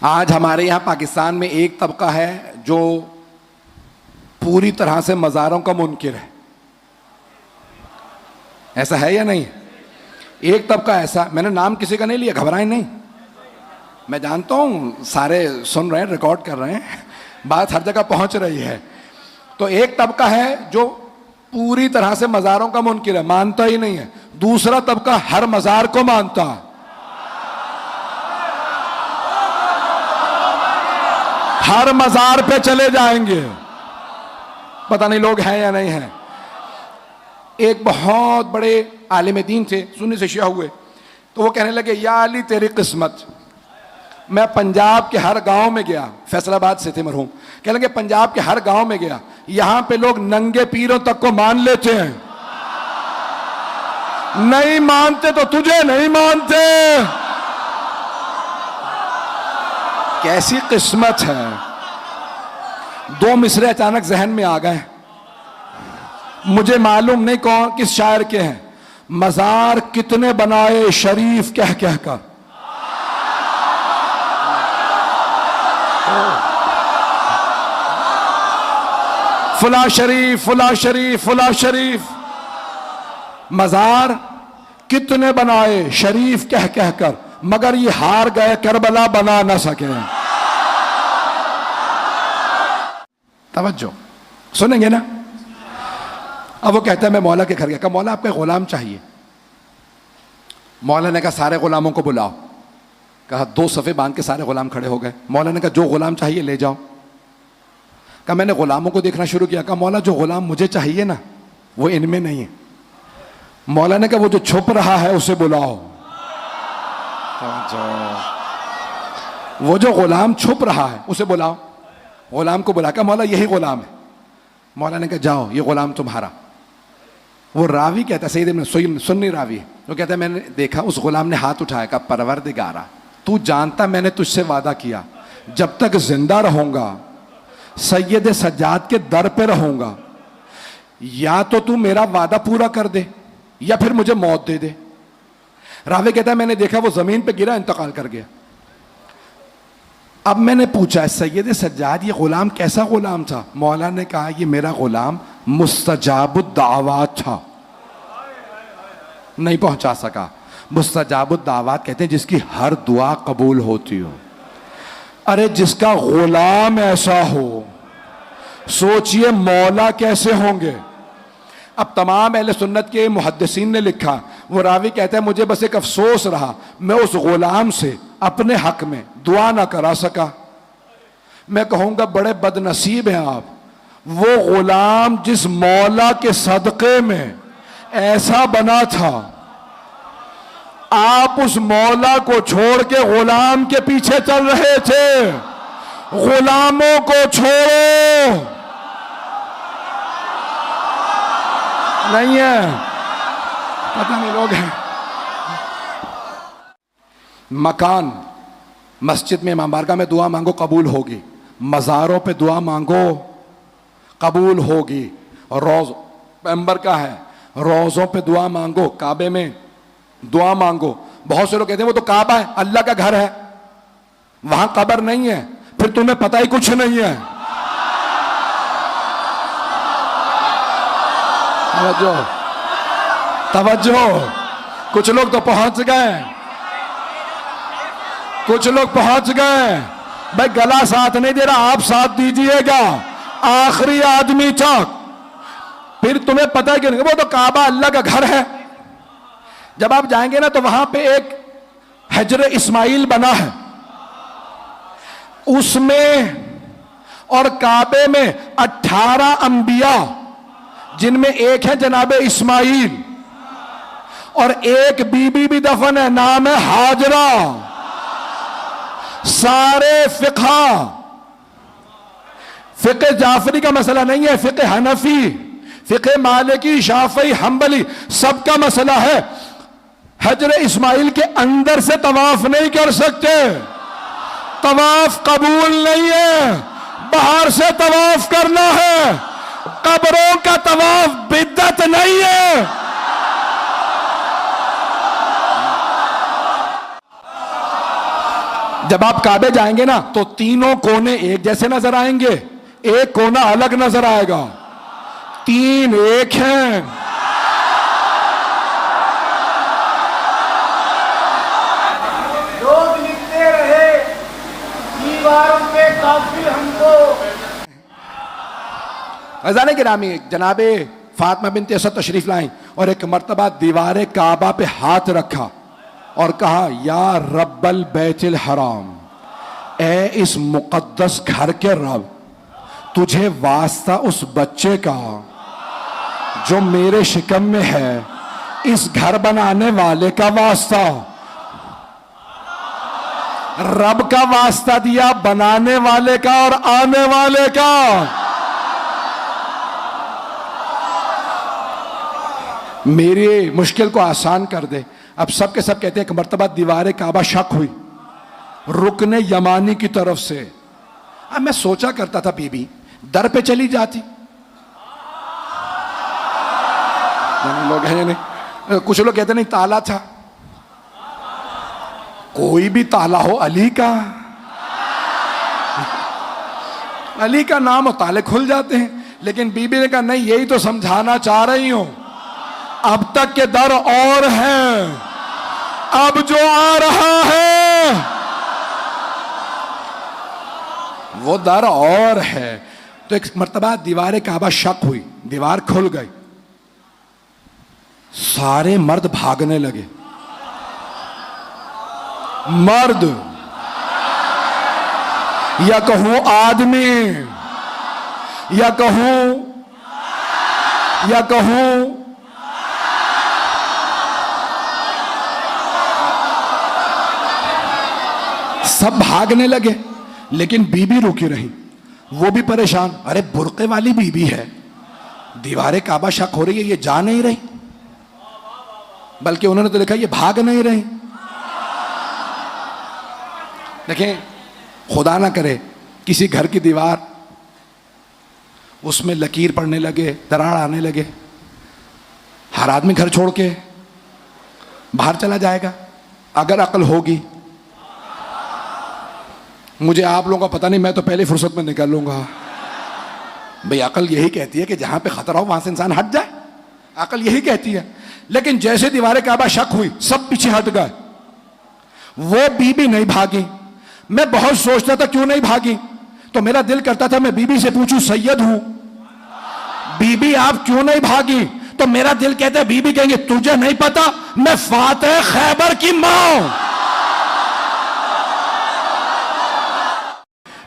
आज हमारे यहाँ पाकिस्तान में एक तबका है जो पूरी तरह से मज़ारों का मुनकिर है। ऐसा है या नहीं? एक तबका ऐसा, मैंने नाम किसी का नहीं लिया, घबराएं नहीं, मैं जानता हूँ सारे सुन रहे हैं, रिकॉर्ड कर रहे हैं, बात हर जगह पहुँच रही है। तो एक तबका है जो पूरी तरह से मज़ारों का मुनकिर है, मानता ही नहीं है। दूसरा तबका हर मज़ार को मानता है, हर मज़ार पे चले जाएंगे। पता नहीं लोग हैं या नहीं हैं। एक बहुत बड़े आलिम दीन से सुन्नी से शिया हुए, तो वो कहने लगे, या अली तेरी किस्मत। मैं पंजाब के हर गांव में गया, फैसलाबाद से थे मरहूम, कहने लगे पंजाब के हर गांव में गया, यहां पे लोग नंगे पीरों तक को मान लेते हैं, नहीं मानते तो तुझे नहीं मानते। कैसी किस्मत है। दो मिसरे अचानक जहन में आ गए, मुझे मालूम नहीं कौन किस शायर के हैं। मजार कितने बनाए शरीफ कह कह कर, फुला शरीफ फुला शरीफ फुला शरीफ। मजार कितने बनाए शरीफ कह कह कर, मगर ये हार गए करबला बना ना सके। तवज्जो, सुनेंगे ना। अब वो कहता है मैं मौला के घर गया, कहा मौला आपके गुलाम चाहिए। मौला ने कहा सारे गुलामों को बुलाओ। कहा दो सफ़े बांध के सारे गुलाम खड़े हो गए। मौला ने कहा जो गुलाम चाहिए ले जाओ। कहा मैंने गुलामों को देखना शुरू किया। कहा मौला जो गुलाम मुझे चाहिए ना वो इनमें नहीं है। मौला ने कहा वो जो छुप रहा है उसे बुलाओ। वो जो गुलाम छुप रहा है उसे बुलाओ। गुलाम को बुला, कहा मौला यही गुलाम है। मौला ने कहा जाओ ये गुलाम तुम्हारा। वो रावी कहता है, सईद इब्न सुन्नी रावी है, वो कहता है मैंने देखा उस गुलाम ने हाथ उठाया, कहा परवरदिगारा तू जानता मैंने तुझसे वादा किया जब तक जिंदा रहूंगा सैयद सज्जाद के दर पे रहूंगा, या तो तू मेरा वादा पूरा कर दे या फिर मुझे मौत दे दे। रावी कहता है मैंने देखा वो जमीन पे गिरा, इंतकाल कर गया। अब मैंने पूछा सैयद सज्जाद ये गुलाम कैसा गुलाम था? मौला ने कहा ये मेरा गुलाम मुस्तजाबुद्दावात था, नहीं पहुंचा सका। मुस्तजाबुद्दावात कहते हैं जिसकी हर दुआ कबूल होती हो। अरे जिसका गुलाम ऐसा हो, सोचिए मौला कैसे होंगे। अब तमाम अहले सुन्नत के मुहद्दिसीन ने लिखा, वो रावी कहता है मुझे बस एक अफसोस रहा मैं उस गुलाम से अपने हक में दुआ ना करा सका। मैं कहूंगा बड़े बदनसीब हैं आप, वो गुलाम जिस मौला के सदक़े में ऐसा बना था, आप उस मौला को छोड़ के गुलाम के पीछे चल रहे थे। गुलामों को छोड़ो, नहीं है, पता नहीं लोग हैं। मकान मस्जिद में इमाम बारगाह में दुआ मांगो कबूल होगी, मज़ारों पे दुआ मांगो कबूल होगी। रोज़ पैगंबर का है, रोज़ों पे दुआ मांगो, काबे में दुआ मांगो। बहुत से लोग कहते हैं वो तो काबा है, अल्लाह का घर है, वहां कब्र नहीं है, फिर तुम्हें पता ही कुछ नहीं है। तवज्जो तवज्जो, कुछ लोग तो पहुंच गए, कुछ लोग पहुंच गए। भाई गला साथ नहीं दे रहा, आप साथ दीजिएगा आखिरी आदमी तक, फिर तुम्हें पता है कि नहीं वो तो काबा अल्लाह का घर है। जब आप जाएंगे ना तो वहां पे एक हजर इस्माइल बना है, उसमें और काबे में 18 अंबिया, जिनमें एक है जनाबे इस्माइल, और एक बीबी भी दफन है, नाम है हाजरा। सारे फिक़े जाफरी का मसला नहीं है, फिक़े हनफी, फिक़े मालिकी, शाफी, हम्बली, सबका मसला है। हजर इस्माइल के अंदर से तवाफ नहीं कर सकते, तवाफ कबूल नहीं है, बाहर से तवाफ करना है। कब्रों का तवाफ बिद्दत नहीं है। जब आप काबे जाएंगे ना तो तीनों कोने एक जैसे नजर आएंगे, एक कोना अलग नजर आएगा, तीन एक हैं। लोग लिखते रहे दीवारों पे काफी हमको। अजाने गिरामी जनाबे फातिमा बिनते असद तशरीफ लाई और एक मर्तबा दीवार काबा पे हाथ रखा और कहा, या रब्बल बैतुल हराम, ए इस मुकद्दस घर के रब, तुझे वास्ता उस बच्चे का जो मेरे शिकम में है, इस घर बनाने वाले का वास्ता। रब का वास्ता दिया, बनाने वाले का और आने वाले का। मेरी मुश्किल को आसान कर दे। अब सब के सब कहते हैं कि मर्तबा दीवार काबा शक हुई रुकने यमानी की तरफ से। अब मैं सोचा करता था बीबी दर पे चली जाती, लोग हैं नहीं, कुछ लोग कहते नहीं ताला था, कोई भी ताला हो, अली का, अली का नाम हो ताले खुल जाते हैं। लेकिन बीबी ने कहा नहीं, यही तो समझाना चाह रही हूं, अब तक के दर और हैं, अब जो आ रहा है वो दर और है। तो एक मर्तबा दीवार काबा शक हुई, दीवार खुल गई, सारे मर्द भागने लगे। मर्द या कहूं आदमी या कहूं सब भागने लगे, लेकिन बीबी रुकी रही। वो भी परेशान, अरे बुर्के वाली बीबी है, दीवारें काबा शक हो रही है, ये जा नहीं रही, बल्कि उन्होंने तो लिखा ये भाग नहीं रही। देखें, खुदा ना करे किसी घर की दीवार उसमें लकीर पड़ने लगे, दरार आने लगे, हर आदमी घर छोड़ के बाहर चला जाएगा। अगर अकल होगी, मुझे आप लोगों का पता नहीं, मैं तो पहले फुर्सत में निकल लूंगा। भाई अकल यही कहती है कि जहां पे खतरा हो वहां से इंसान हट जाए, अकल यही कहती है। लेकिन जैसे दीवार काबा शक हुई, सब पीछे हट गए, वो बीबी नहीं भागी। मैं बहुत सोचता था क्यों नहीं भागी, तो मेरा दिल करता था मैं बीबी से पूछूं, सैयद हूं, बीबी आप क्यों नहीं भागी? तो मेरा दिल कहता है बीबी कहेंगे तुझे नहीं पता मैं फातिह खैबर की मां हूं।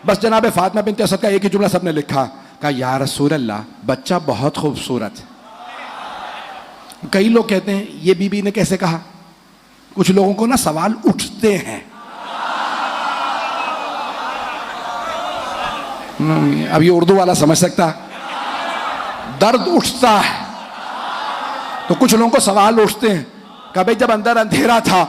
बस जनाब फातिमा बिनते असद का एक ही जुमला सबने लिखा, कहा या रसूल अल्लाह, बच्चा बहुत खूबसूरत है। कई लोग कहते हैं ये बीबी ने कैसे कहा, कुछ लोगों को ना सवाल उठते हैं। अब ये उर्दू वाला समझ सकता है, दर्द उठता है तो कुछ लोगों को सवाल उठते हैं। कभी जब अंदर अंधेरा था,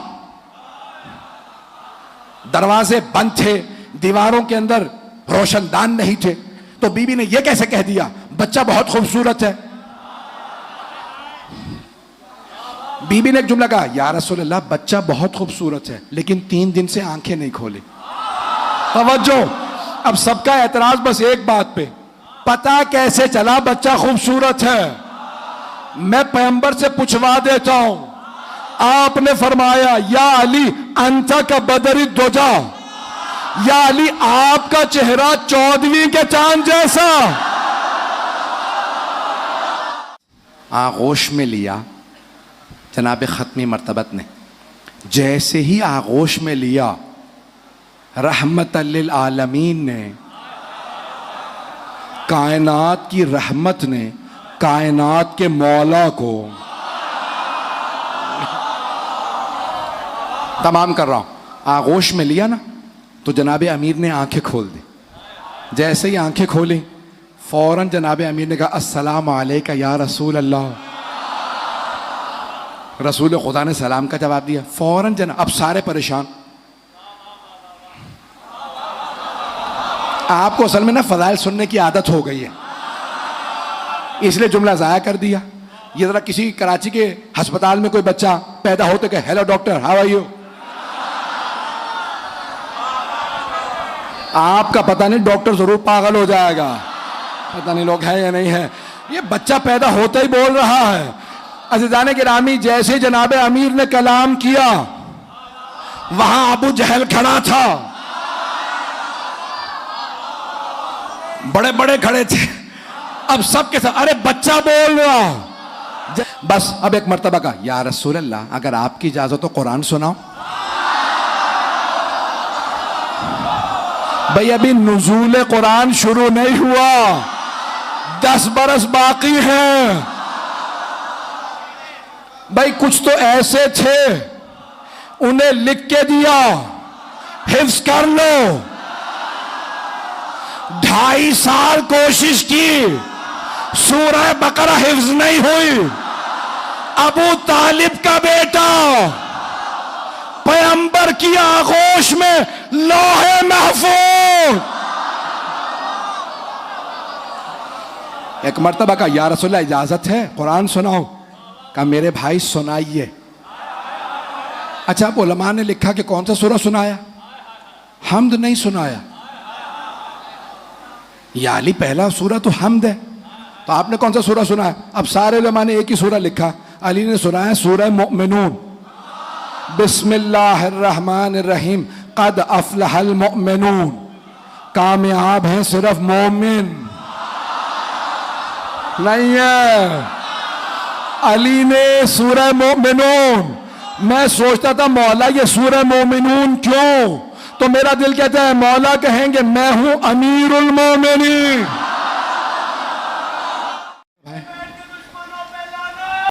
दरवाजे बंद थे, दीवारों के अंदर रोशनदान नहीं थे, तो बीबी ने यह कैसे कह दिया बच्चा बहुत खूबसूरत है? बीबी ने एक जुमला कहा, या रसूल अल्लाह बच्चा बहुत खूबसूरत है, लेकिन 3 दिन से आंखें नहीं खोली। तवज्जो, अब सबका एतराज बस एक बात पे, पता कैसे चला बच्चा खूबसूरत है? मैं पैगंबर से पूछवा देता हूं। आपने फरमाया या अली अंता का बदरी दोजा, या अली आपका चेहरा 14वीं के चांद जैसा। आगोश में लिया जनाब खत्मी मर्तबत ने, जैसे ही आगोश में लिया रहमतल लिल आलमीन ने, कायनात की रहमत ने कायनात के मौला को, तमाम कर रहा हूं, आगोश में लिया ना तो जनाब अमीर ने आंखें खोल दी। जैसे ही आंखें खोली फौरन जनाब अमीर ने कहा अस्सलाम अलैका या रसूल अल्लाह। रसूल खुदा ने सलाम का जवाब दिया फौरन। अब सारे परेशान। आपको असल में ना फजाइल सुनने की आदत हो गई है, इसलिए जुमला ज़ाया कर दिया। ये जरा किसी कराची के अस्पताल में कोई बच्चा पैदा होते कहे hello doctor how are you, आपका पता नहीं, डॉक्टर जरूर पागल हो जाएगा, पता नहीं लोग हैं या नहीं है। ये बच्चा पैदा होता ही बोल रहा है। अज़ीज़ान गिरामी, जैसे जनाब अमीर ने कलाम किया, वहां अबू जहल खड़ा था, बड़े बड़े खड़े थे। अब सबके साथ अरे बच्चा बोल रहा। बस अब एक मर्तबा का, या रसूल अल्लाह, अगर आपकी इजाजत तो कुरान सुनाओ। भाई अभी नुज़ूल कुरान शुरू नहीं हुआ, 10 बरस बाकी हैं। भाई कुछ तो ऐसे थे, उन्हें लिख के दिया, हिफ्ज कर लो। 2.5 साल कोशिश की, सूरह बकरा हिफ्ज नहीं हुई। अबू तालिब का बेटा पैगंबर की आगोश में लौहे महफूज। एक मर्तबा का, या रसूलल्लाह इजाजत है कुरान सुनाओ। कहा मेरे भाई सुनाइए। अच्छा, अब उलमा ने लिखा कि कौन सा सूरा सुनाया? हम्द नहीं सुनाया। या अली पहला सूरा तो हम्द है, तो आपने कौन सा सूरा सुनाया? अब सारे उलमा ने एक ही सूरा लिखा। अली ने सुनाया सूरह मोमिनून, बिस्मिल्लाहिर्रहमानिर्रहीम, कद अफलहल मोमिनून। कामयाब हैं सिर्फ मोमिन, नहीं है। अली ने सूरह मोमिनून। मैं सोचता था मौला ये सूरह मोमिनून क्यों? तो मेरा दिल कहता है मौला कहेंगे मैं हूं अमीरुल मोमिनीन।